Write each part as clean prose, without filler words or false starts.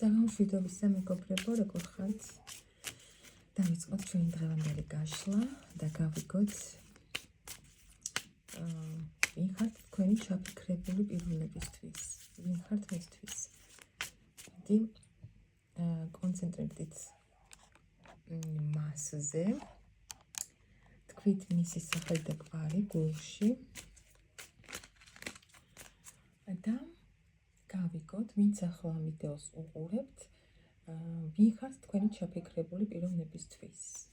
საგამშვიდობისა მეგობრებო, როგორ ხართ? დავიწყოთ ჩვენი დღევანდელი გაშლა და გავიგოთ ვინ ხართ თქვენი ჩაფიქრებული პიროვნებისთვის, ვინ ხართ მისთვის. დიდი კონცენტრირდით მასზე, თქვით მისი სახელი და კვალი გულში და გავიგოთ, ვინც ახლა ვიდეოს უყურებთ, ვინ ხართ თქვენი ჩაფიქრებული პიროვნებისთვის.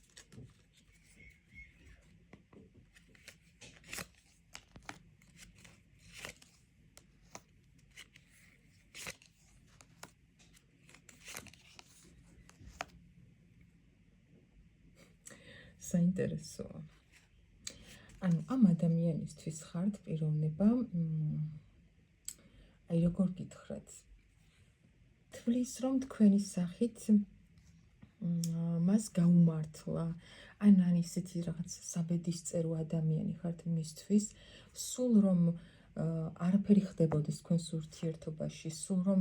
საინტერესოა. ანუ ამ ადამიანისთვის ხართ პიროვნება, აი როგორ გითხრათ, თვლის რომ თქვენი სახით მას გაუმართლა, ან ისეთი რაღაც საბედისწერო ადამიანი ხართ მისთვის, სულ რომ არაფერი ხდებოდეს თქვენს ურთიერთობაში, სულ რომ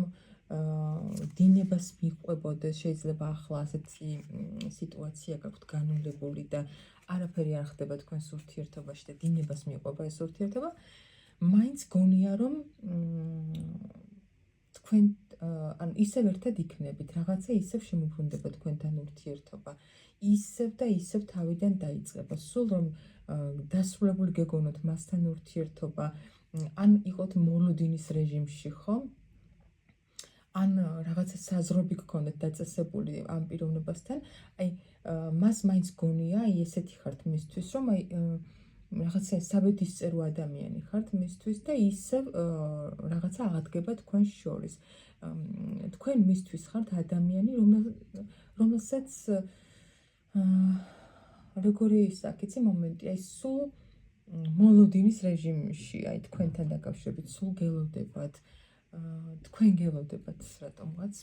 დინებას მიყვებოდეს, შეიძლება ახლა ასეთი სიტუაცია გაქვთ განვლებული და არაფერი არ ხდება თქვენს ურთიერთობაში და დინებას მიყვება ეს ურთიერთობა, მაინც გონია რომ თქვენ ანუ ისევ ერთად იქნებით, რაღაცა ისევ შემოbrunდება თქვენთან ურთიერთობა, ისევ და ისევ თავიდან დაიწყება, სულ რომ დასრულებული გეგონოთ მასთან ურთიერთობა, ან იყოთ მოლოდინის რეჟიმში, ხო? ან რაღაცა საზღვრები გქონდეთ დაწესებული ამ პიროვნებასთან, აი მას მაინც გონია, აი ესეთი ხართ მისთვის, რომ აი რაღაცა საბედისწერო ადამიანი ხართ მისთვის და ისევ რაღაცა აღადგება თქვენს შორის. თქვენ მისთვის ხართ ადამიანი, რომელსაც როგორი ისაკ, იცი მომენტი, აი სულ მოლოდინის რეჟიმში, აი თქვენთან დაკავშირებით, სულ გელოდებათ, თქვენ გელოდებათ რატომღაც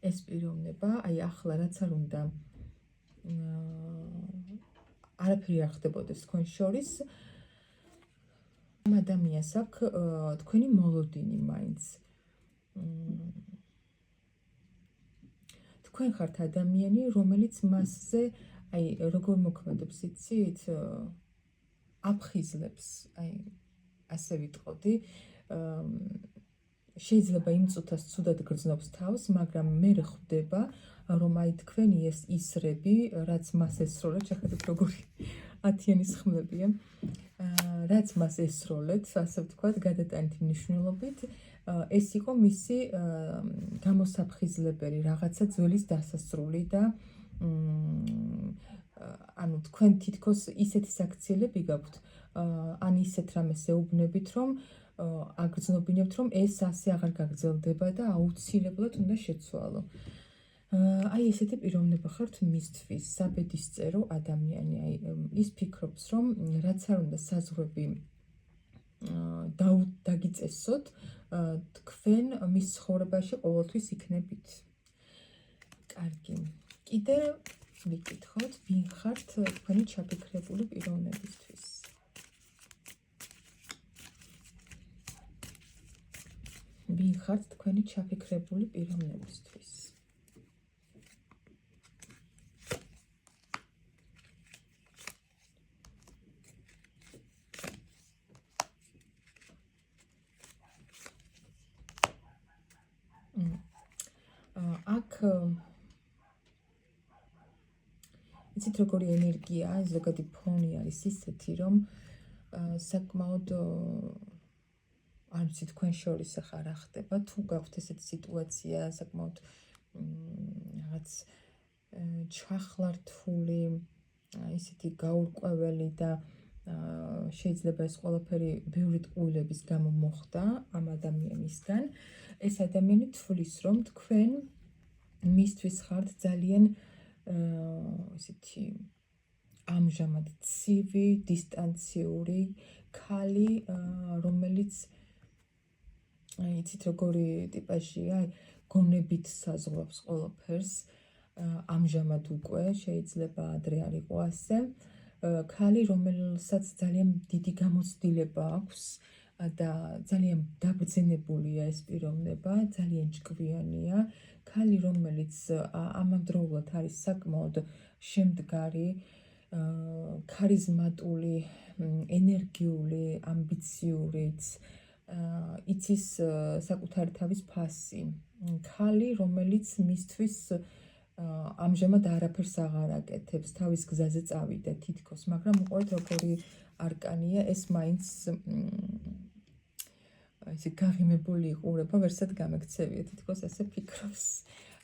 ეს პიროვნება, აი ახლა რაც არ უნდა არაფერი არ ხდებოდეს თქვენ შორის, ამ ადამიანს აქვს თქვენი მოლოდინი მაინც. თქვენ ხართ ადამიანი, რომელიც მასზე, აი როგორ მოქმედებს, იცით, აფხიზლებს, აი ასე ვიტყოდი, შეიძლება იმ წუთას ცუდად გრძნობს თავს, მაგრამ მე ხვდება, რომ აი თქვენი ეს ისრები, რაც მას ესროლეთ, შეხედეთ როგორი ათიანის ხმლებია, რაც მას ესროლეთ, ასე ვთქვათ, გადატანით მნიშვნელობით, ეს იყო მისი გამოსაფხიზლებელი, რაღაცა ძვლის დასასრული და ანუ თქვენ თითქოს ისეთი საქციელები გაქვთ, ან ისეთ რამეს ეუბნებით, რომ აგრძნობინებთ, რომ ეს ასე აღარ გაგრძელდება და აუცილებლად უნდა შეცვალო. აი ესეთი პიროვნება ხართ მისთვის, საბედისწერო ადამიანი, აი ის ფიქრობს, რომ რაც არ უნდა საზღვრები დაგიწესოთ, თქვენ მის ცხოვრებაში ყოველთვის იქნებით. კარგი. კიდე ვიკითხოთ, ვინ ხართ თქვენი ჩაფიქრებული პიროვნებისთვის. ვინ ხართ თქვენი ჩაფიქრებული პიროვნებისთვის. აქ იცით როგორი ენერგია, ზოგადი ფონი არის ისეთი, რომ საკმაოდ არ ვიცი თქვენ შორის ახლა რა ხდება, თუ გაქვთ ესეთი სიტუაცია, საკმაოდ რაღაც ჩახლართული, ისეთი გაურკვეველი და შეიძლება ეს ყველაფერი ბევრი ტყუილების გამო მოხდა ამ ადამიანისგან. ეს ადამიანი თვლის, რომ თქვენ მისთვის ხართ ძალიან ესეთი ამჟამად ცივი, დისტანციური ქალი, რომელიც იცით როგორი ტიპაჟია, გონებით საზღვრავს ყველაფერს, ამჟამად უკვე შეიძლება ადრე არ იყო ასე. ქალი, რომელსაც ძალიან დიდი გამოცდილება აქვს და ძალიან დაბრძენებულია ეს პიროვნება, ძალიან ჭკვიანია. ქალი, რომელიც ამავდროულად არის საკმაოდ შემდგარი, ქარიზმატული, ენერგიული, ამბიციურიც, იცის საკუთარი თავის ფასი. ქალი, რომელიც მისთვის ამჟამად არაფერს აღარ აკეთებს, თავის გზაზე წავიდა თითქოს, მაგრამ უყურეთ როგორი არკანია, ეს მაინც ესე გაღიმებული იყურება, ვერსად გამექცევია, თითქოს ასე ფიქრობს.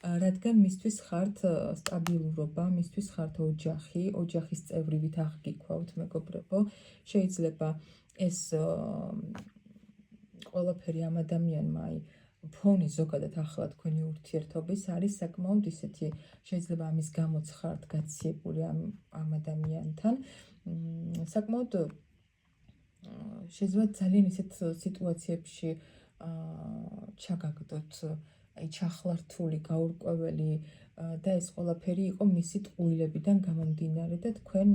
რადგან მისთვის ხართ სტაბილურობა, მისთვის ხართ ოჯახი, ოჯახის წევრივით აღგიქვავთ, მეგობრებო. შეიძლება ეს ყველაფერი ამ ადამიანმა ფონი ზოგადად ახლა თქვენი ურთიერთობის არის საკმაოდ ისეთი, შეიძლება ამის გამოც ხართ გაციებული ამ ადამიანთან. საკმაოდ შეიძლება ძალიან ისეთ სიტუაციებში ჩაგაგდოთ, ჩახლართული, გაურკვეველი და ეს ყველაფერი იყო მისი ტყუილებიდან გამომდინარე და თქვენ,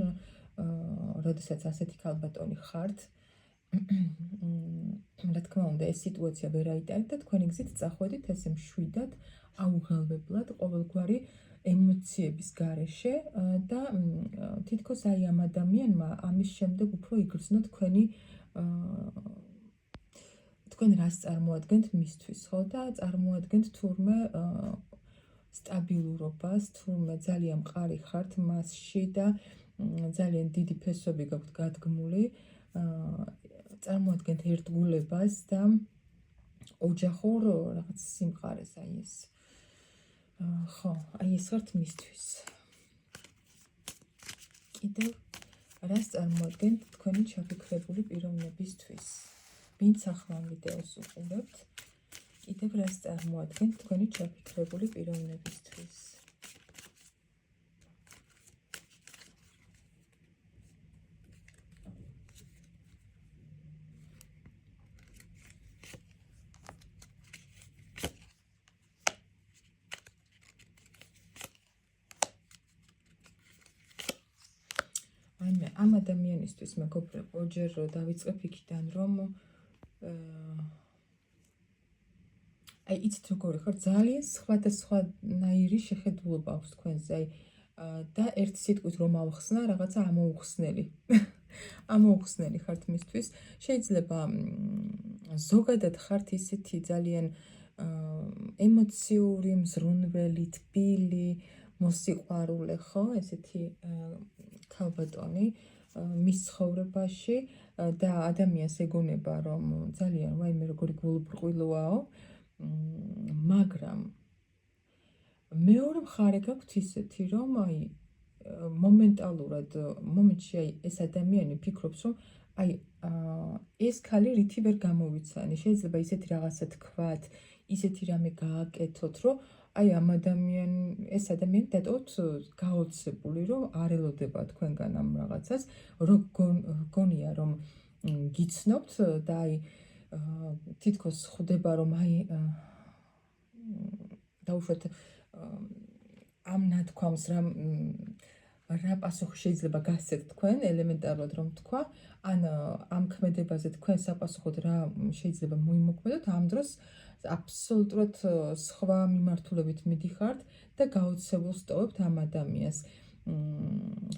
როდესაც ასეთი ქალბატონი ხართ, რა თქმა უნდა, ეს სიტუაცია ვერ აიტანეთ და თქვენი გზით წახვედით ესე მშვიდად, აუღალბებლად, ყოველგვარი ემოციების გარეშე და თითქოს აი ამ ადამიანმა ამის შემდეგ უფრო იგრძნო თქვენ რას წარმოადგენთ მისთვის, ხო და წარმოადგენთ თურმე სტაბილურობას, თურმე ძალიან მყარი ხართ მასში და ძალიან დიდი ფესვები გაქვთ გადგმული, წარმოადგენთ ერთგულებას და ოჯახურ რაღაც სიმყარეს, აი ეს. ხო, აი ეს ხართ მისთვის. კიდევ რას წარმოადგენთ თქვენი ჩაფიქრებული პიროვნებისთვის? ვინც ახლა ვიდეოს უყურებთ, კიდევ რას წარმოადგენთ თქვენი ჩაფიქრებული პიროვნებისთვის? ამ ადამიანისთვის მეგობრებო, ჯერ დავიწყებ იქიდან, რომ აი იცით როგორი ხარ, ძალიან სხვადასხვანაირი შეხედულობა აქვს თქვენზე, და ერთ სიტყვით რომ ავხსნა, რაღაცა ამოუხსნელი. ამოუხსნელი ხართ მისთვის. შეიძლება ზოგადად ხართ ისეთი ძალიან ემოციური, მზრუნველი, თბილი, მოსიყვარულე, ხო, ესეთი ქალბატონი მის ცხოვრებაში და ადამიანს ეგონება, რომ ძალიან ვაიმე როგორი გულუბრყვილოაო, მაგრამ მეორე მხარე გაქვთ ისეთი, რომ აი მომენტალურად მომენტში აი ეს ადამიანი ფიქრობს, რომ აი ეს ქალი რითი ვერ გამოვიცანი, შეიძლება ისეთი რაღაცა თქვათ, ისეთი რამე გააკეთოთ, რომ აი ეს ადამიანი დატოვოთ გაოცებული, რომ არ ელოდება თქვენგან ამ რაღაცას, გონია რომ გიცნობთ და აი თითქოს ხვდება, რომ აი დაუშვათ ამ ნათქვამს რა პასუხი შეიძლება გასცეთ თქვენ, ელემენტარულად რომ თქვა, ან ამ ქმედებაზე თქვენ საპასუხოდ რა შეიძლება მოიმოქმედოთ, ამ დროს აბსოლუტურად სხვა მიმართულებით მიდიხართ და გაოცებულს ტოვებთ ამ ადამიანს.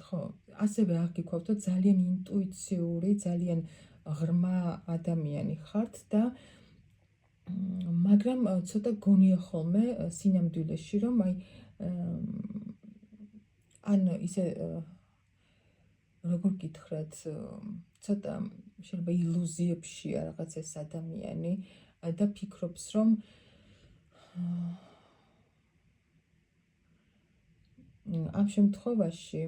ხო, ასევე აღგიქვავთ, რომ ძალიან ინტუიციური, ძალიან ღრმა ადამიანი ხართ და მაგრამ ცოტა გონია ხოლმე სინამდვილეში, რომ აი ან ისე როგორ გითხრათ, ცოტა შეიძლება ილუზიებშია რაღაც ეს ადამიანი და ფიქრობს, რომ ამ შემთხვევაში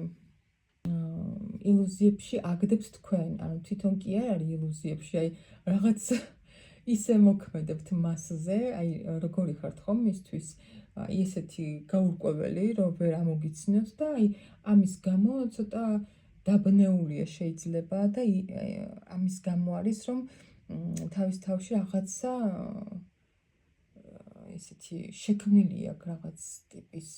ილუზიებში აგდებთ თქვენ, ანუ თვითონ კი არ არის ილუზიებში, აი რაღაც ისე მოქმედებთ მასზე, აი როგორი ხართ ხომ მისთვის, აი ესეთი გაურკვეველი, რომ ვერ ამოგიცნოთ და აი ამის გამო ცოტა დაბნეულია შეიძლება და ამის გამო არის, რომ თავის თავში რაღაცა ესეთი შექმნილი აქვს რაღაც ტიპის,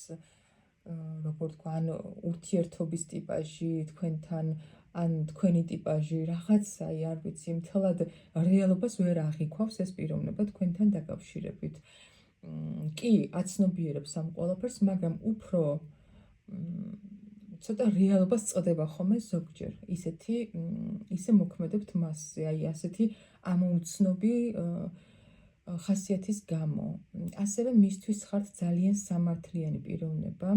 როგორ თქვა, ან ურთიერთობის ტიპაჟი თქვენთან, ან თქვენი ტიპაჟი რაღაცა, არ ვიცი, მთლად რეალობას ვერ აღიქვავს ეს პიროვნება თქვენთან დაკავშირებით. კი, აცნობიერებს ამ ყველაფერს, მაგრამ უფრო ცოტა რეალობას წდება ხოლმე ზოგჯერ. ისე მოქმედებთ მასზე, აი ასეთი ამოუცნობი ხასიათის გამო. ასევე მისთვის ხართ ძალიან სამართლიანი პიროვნება.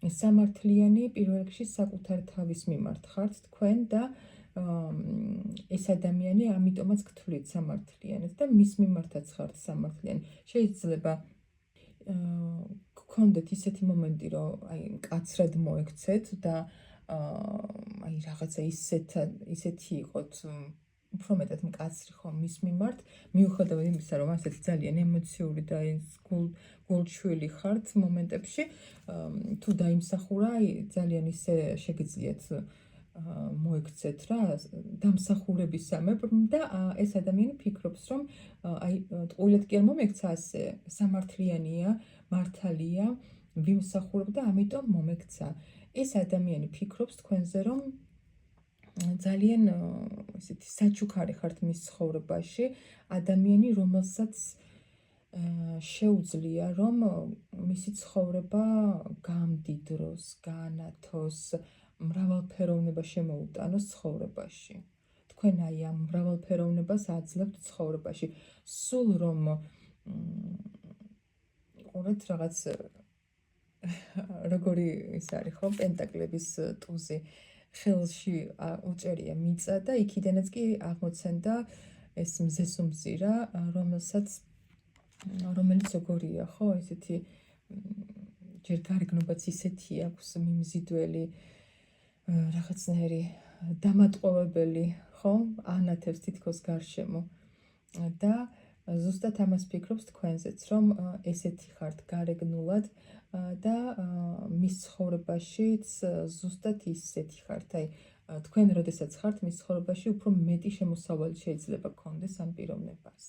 სამართლიანი პირველ რიგში საკუთარ თავის მიმართ ხართ თქვენ და ეს ადამიანი ამიტომაც გთვლით სამართლიანად და მის მიმართაც ხართ სამართლიანი. შეიძლება გქონდეთ ისეთი მომენტი, რომ აი მკაცრად მოექცეთ და აი რაღაცა ისეთი იყოთ უფრო მეტად მკაცრი ხომ მის მიმართ, მიუხედავად იმისა, რომ ასეთი ძალიან ემოციური და გულჩვილი ხართ მომენტებში, თუ დაიმსახურა, აი ძალიან ისე შეგიძლიათ მოექცეთ რა დამსახურებისამებრ და ეს ადამიანი ფიქრობს, რომ აი ტყუილად კი არ მომექცა ასე, სამართლიანია, მართალია, ვიმსახურებ და ამიტომ მომექცა. ეს ადამიანი ფიქრობს თქვენზე, რომ ძალიან ესეთი საჩუქარი ხართ მის ცხოვრებაში, ადამიანი, რომელსაც შეუძლია, რომ მისი ცხოვრება გამდიდროს, გაანათოს, მრავალფეროვნება შემოუტანოს ცხოვრებაში. თქვენ აი ამ მრავალფეროვნებას აძლევთ ცხოვრებაში. სულ რომ ყურეთ რაღაც როგორი ის არის ხო, პენტაკლების ტუზი ხელში უჭერია მიწა და იქიდანაც კი აღმოცენდა ეს მზესუმზირა, რომელიც როგორია ხო, ესეთი ჯერ გარეგნობაც ისეთი აქვს მიმზიდველი, რაღაცნაირი დამატყოვებელი, ხო, ანათებს თითქოს გარშემო და ზუსტად ამას ფიქრობს თქვენზეც, რომ ესეთი ხართ გარეგნულად და მის ცხოვრებაშიც ზუსტად ისეთი ხართ. აი, თქვენ როდესაც ხართ მის ცხოვრებაში, უფრო მეტი შემოსავალი შეიძლება გქონდეს ამ პიროვნებას.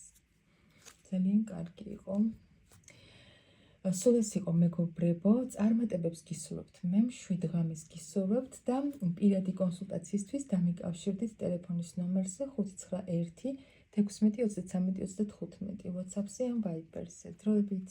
ძალიან კარგი იყო. სულ ეს იყო მეგობრებო, წარმატებებს გისურვებთ, მე მშვიდ ღამეს გისურვებთ და პირადი კონსულტაციისთვის დამიკავშირდით ტელეფონის ნომერზე 591 16 23 35 WhatsApp-ზე ან Viber-ზე. დროებით.